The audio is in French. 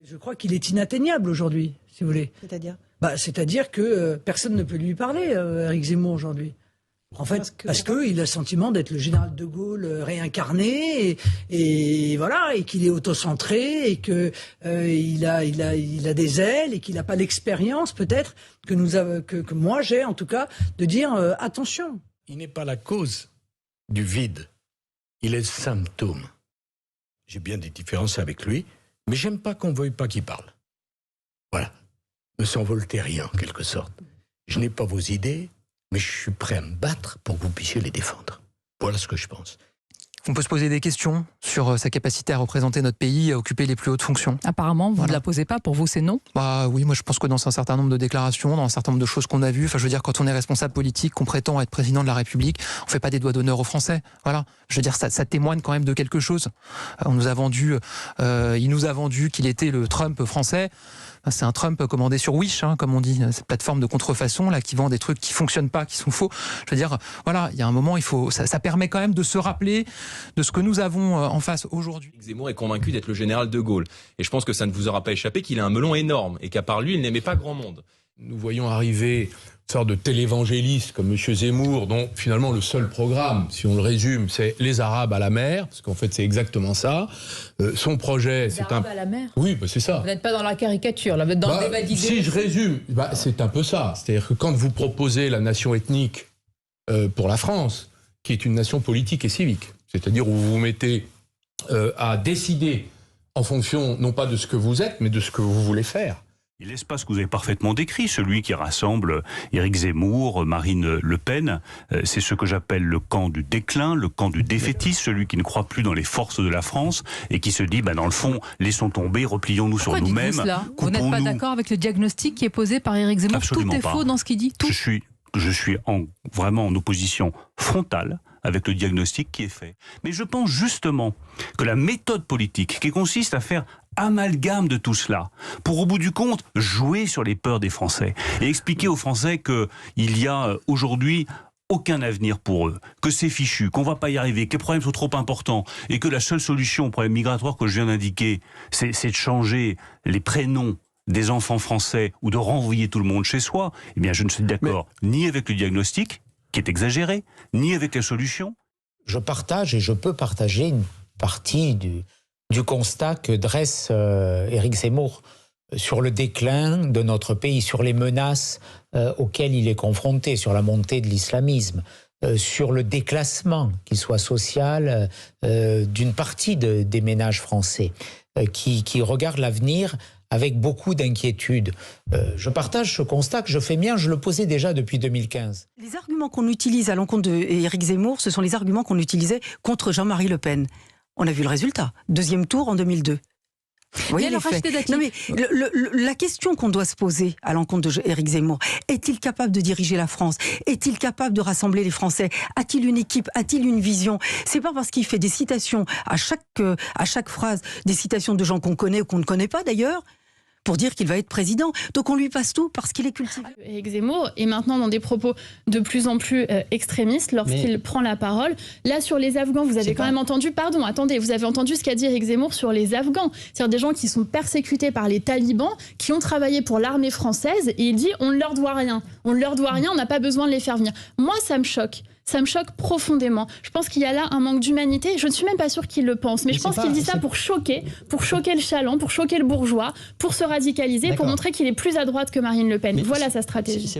Je crois qu'il est inatteignable aujourd'hui, si vous voulez. C'est-à-dire c'est-à-dire que personne ne peut lui parler, Éric Zemmour, aujourd'hui. En fait, parce qu'il a le sentiment d'être le général de Gaulle réincarné, et voilà, et qu'il est autocentré, et que il a des ailes, et qu'il n'a pas l'expérience, peut-être, que moi j'ai, en tout cas, de dire attention. Il n'est pas la cause du vide, il est le symptôme. J'ai bien des différences avec lui, mais j'aime pas qu'on ne veuille pas qu'il parle. Voilà. Je me sens voltairien, en quelque sorte. Je n'ai pas vos idées, mais je suis prêt à me battre pour que vous puissiez les défendre. Voilà ce que je pense. On peut se poser des questions sur sa capacité à représenter notre pays, à occuper les plus hautes fonctions. Apparemment, vous ne la posez pas, pour vous c'est non? Oui, moi je pense que dans un certain nombre de déclarations, dans un certain nombre de choses qu'on a vues, je veux dire, quand on est responsable politique, qu'on prétend être président de la République, on ne fait pas des doigts d'honneur aux Français. Voilà. Je veux dire, ça témoigne quand même de quelque chose. Il nous a vendu qu'il était le Trump français. C'est un Trump commandé sur Wish, comme on dit, cette plateforme de contrefaçon là qui vend des trucs qui fonctionnent pas, qui sont faux. Je veux dire, voilà, il y a un moment, ça permet quand même de se rappeler de ce que nous avons en face aujourd'hui. Zemmour est convaincu d'être le général de Gaulle, et je pense que ça ne vous aura pas échappé qu'il a un melon énorme et qu'à part lui, il n'aimait pas grand monde. Nous voyons arriver une sorte de télévangéliste comme M. Zemmour, dont finalement le seul programme, si on le résume, c'est les Arabes à la mer, parce qu'en fait c'est exactement ça. Son projet, c'est Arabes à la mer. Oui, c'est ça. Vous n'êtes pas dans la caricature, là, vous êtes dans le débat d'idées. Si je résume, c'est un peu ça. C'est-à-dire que quand vous proposez la nation ethnique pour la France, qui est une nation politique et civique, c'est-à-dire où vous vous mettez à décider en fonction non pas de ce que vous êtes, mais de ce que vous voulez faire. Et l'espace que vous avez parfaitement décrit, celui qui rassemble Éric Zemmour, Marine Le Pen, c'est ce que j'appelle le camp du déclin, le camp du défaitisme, celui qui ne croit plus dans les forces de la France et qui se dit, dans le fond, laissons tomber, replions-nous sur nous-mêmes. Vous n'êtes pas d'accord avec le diagnostic qui est posé par Éric Zemmour? Absolument tout est faux dans ce qu'il dit. Tout. Je suis vraiment en opposition frontale avec le diagnostic qui est fait. Mais je pense justement que la méthode politique qui consiste à faire amalgame de tout cela, pour au bout du compte jouer sur les peurs des Français et expliquer aux Français qu'il y a aujourd'hui aucun avenir pour eux, que c'est fichu, qu'on ne va pas y arriver, que les problèmes sont trop importants et que la seule solution au problème migratoire que je viens d'indiquer, c'est de changer les prénoms des enfants français ou de renvoyer tout le monde chez soi, eh bien je ne suis d'accord ni avec le diagnostic, qui est exagéré, ni avec les solutions. Je partage et je peux partager une partie du constat que dresse Éric Zemmour sur le déclin de notre pays, sur les menaces auxquelles il est confronté, sur la montée de l'islamisme, sur le déclassement, qu'il soit social, d'une partie des ménages français, qui regardent l'avenir avec beaucoup d'inquiétude. Je partage ce constat que je fais mien, je le posais déjà depuis 2015. Les arguments qu'on utilise à l'encontre d'Éric Zemmour, ce sont les arguments qu'on utilisait contre Jean-Marie Le Pen. On a vu le résultat. Deuxième tour en 2002. Vous voyez les faits. Non mais la question qu'on doit se poser à l'encontre d'Éric Zemmour, est-il capable de diriger la France? Est-il capable de rassembler les Français? A-t-il une équipe? A-t-il une vision? C'est pas parce qu'il fait des citations à chaque phrase, des citations de gens qu'on connaît ou qu'on ne connaît pas d'ailleurs, pour dire qu'il va être président. Donc on lui passe tout parce qu'il est cultivé. Éric Zemmour est maintenant dans des propos de plus en plus extrémistes lorsqu'il prend la parole. Là, sur les Afghans, vous avez quand même entendu... Pardon, attendez, vous avez entendu ce qu'a dit Éric Zemmour sur les Afghans. C'est-à-dire des gens qui sont persécutés par les talibans, qui ont travaillé pour l'armée française, et il dit on ne leur doit rien. On ne leur doit rien, on n'a pas besoin de les faire venir. Moi, ça me choque. Ça me choque profondément. Je pense qu'il y a là un manque d'humanité. Je ne suis même pas sûre qu'il le pense, mais je pense qu'il dit ça pour choquer le chaland, pour choquer le bourgeois, pour se radicaliser, pour montrer qu'il est plus à droite que Marine Le Pen. Voilà sa stratégie.